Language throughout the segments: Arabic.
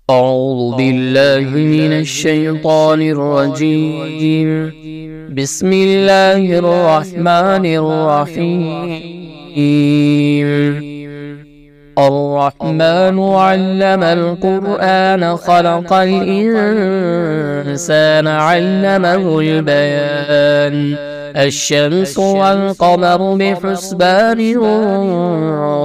أعوذ بالله من الشيطان الرجيم. بسم الله الرحمن الرحيم. الرحمن علم القرآن خلق الإنسان علمه البيان. الشمس والقمر بحسبان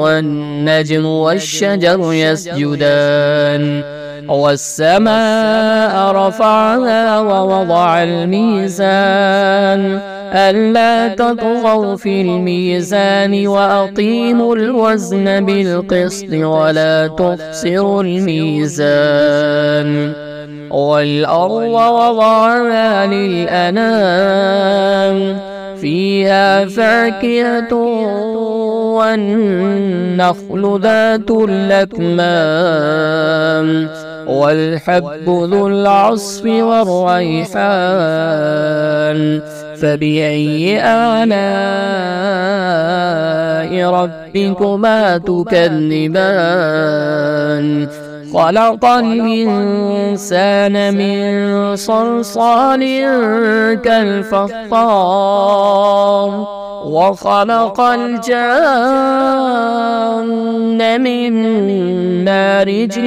والنجم والشجر يسجدان والسماء رفعها ووضع الميزان ألا تطغوا في الميزان وأقيموا الوزن بالقسط ولا تخسروا الميزان والأرض وضعها للأنام فيها فاكهة والنخل ذات الأكمام والحب ذو العصف والريحان فبأي آلاء ربكما تكذبان خلق الإنسان من صلصال كالفخار وخلق الجان من مارج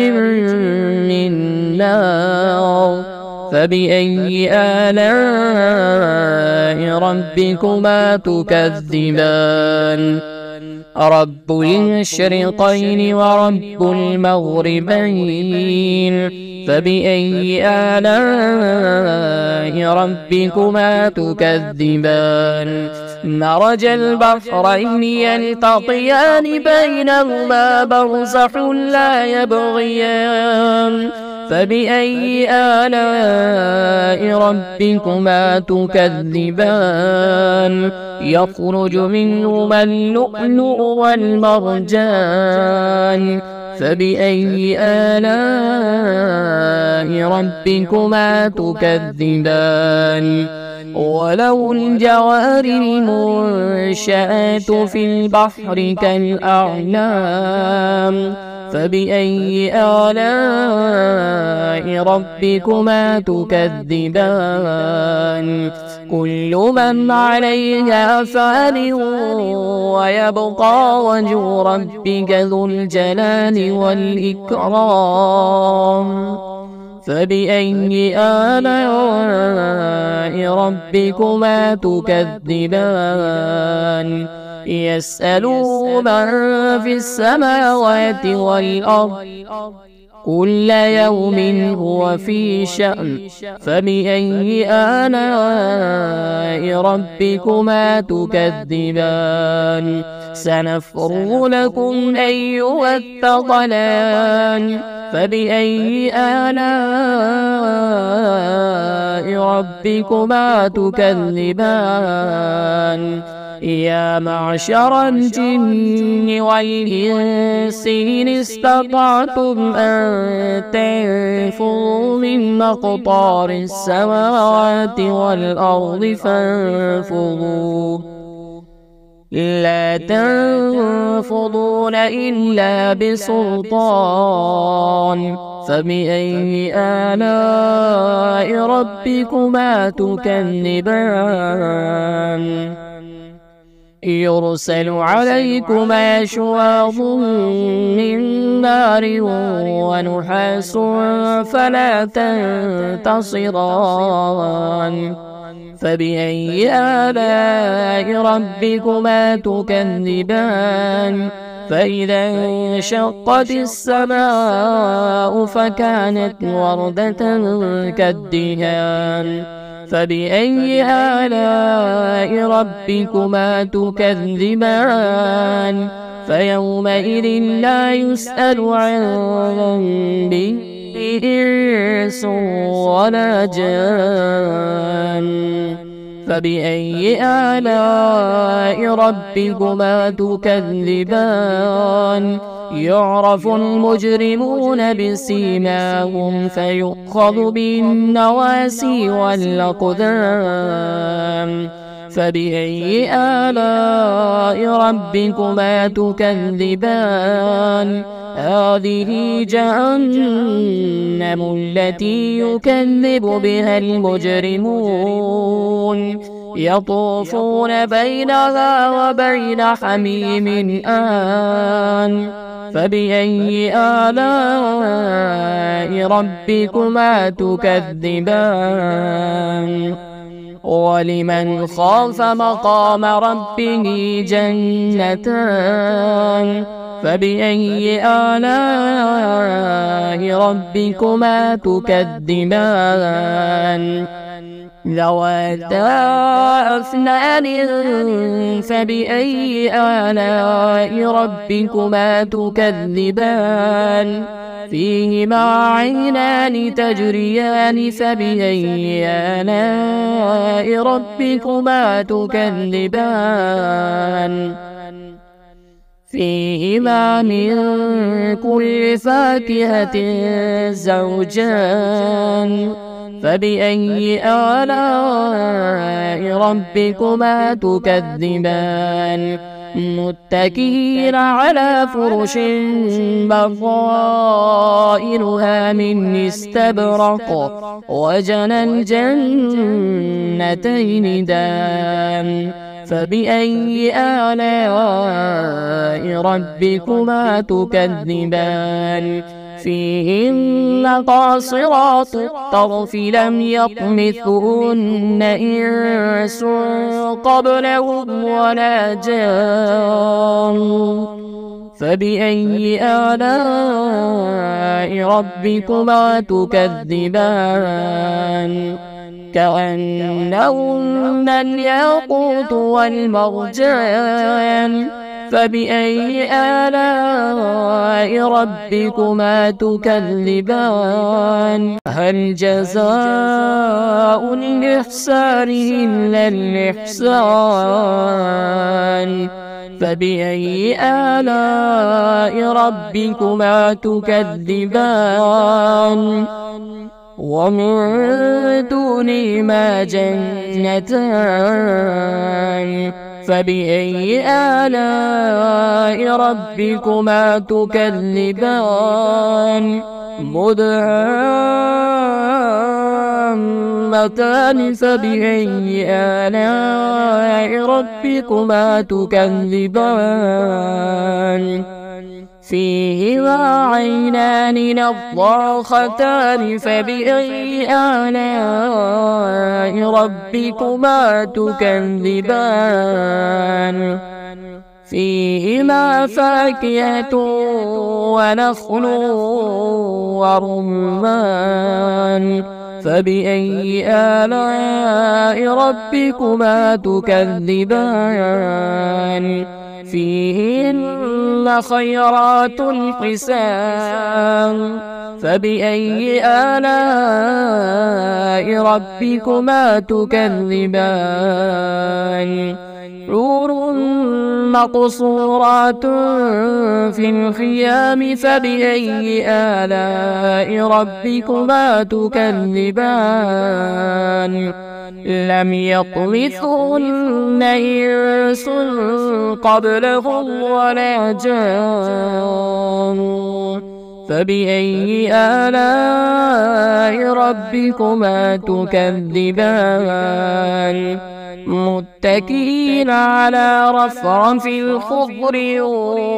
من نار فبأي آلاء ربكما تكذبان رب المشرقين ورب المغربين فبأي آلاء ربكما تكذبان مرج البحرين يلتقيان بينهما برزخ لا يبغيان فبأي آلاء ربكما تكذبان يخرج منهما اللؤلؤ والمرجان فبأي آلاء ربكما تكذبان وله الجوار المنشآت في البحر كالأعلام فبأي آلاء ربكما تكذبان كل من عليها فان ويبقى وجه ربك ذو الجلال والإكرام فبأي آلاء ربكما تكذبان يسأله من في السماوات والأرض كل يوم هو في شأن فبأي آلاء ربكما تكذبان سنفرغ لكم أيها الثقلان فبأي آلاء ربكما تكذبان يا معشر الجن والإنس إن استطعتم أن تنفذوا من أقطار السماوات والأرض فانفذوا لا تنفذون إلا بسلطان فبأي آلاء ربكما تكذبان يرسل عليكما شواظ من نار ونحاس فلا تنتصران فبأي آلاء ربكما تكذبان فإذا انشقت السماء فكانت وردة كالدهان فبأي آلاء ربكما تكذبان فيومئذ لا يسأل عن ذنبه إنس ولا جان فبأي آلاء ربكما تكذبان يعرف المجرمون بسيماهم فيؤخذ بالنواسي والأقدام فبأي آلاء ربكما تكذبان هذه جهنم جهنم التي يكذب بها المجرمون يطوفون بينها وبين حميم آن فبأي آلاء ربكما تكذبان ولمن خاف مقام ربه جنتان فبأي آلاء ربكما تكذبان ذواتا أفنان فبأي آلاء ربكما تكذبان فيهما عينان تجريان فبأي آلاء ربكما تكذبان فيهما من كل فاكهة زوجان فبأي آلاء ربكما تكذبان متكئين على فرش بطائنها من استبرق وجنى الجنتين دان فبأي آلاء ربكما تكذبان فيهن قاصرات الطرف لم يطمثهن إنس قبلهم ولا جان فبأي آلاء ربكما تكذبان كأنهن الياقوت والمرجان فبأي آلاء ربكما تكذبان هل جزاء الإحسان إلا الإحسان فبأي آلاء ربكما تكذبان ومن دونهما جنتان فبأي آلاء ربكما تكذبان مدهامتان فبأي آلاء ربكما تكذبان فيهما عينان نضاختان فبأي آلاء ربكما تكذبان فيهما فاكهة ونخل ورمان فبأي آلاء ربكما تكذبان فيهن خيرات حسان فبأي آلاء ربكما تكذبان حور مقصورات في الخيام فبأي آلاء ربكما تكذبان لم يطمثهن إنس قبلهم ولا جان فبأي آلاء ربكما تكذبان متكئين على رفرف خضر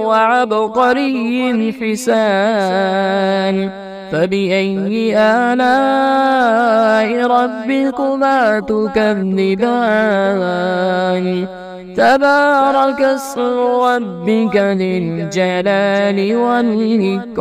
وعبقري حسان فبأي آلاء ربكما تكذبان تبارك اسم ربك ذي الجلال والإكرام.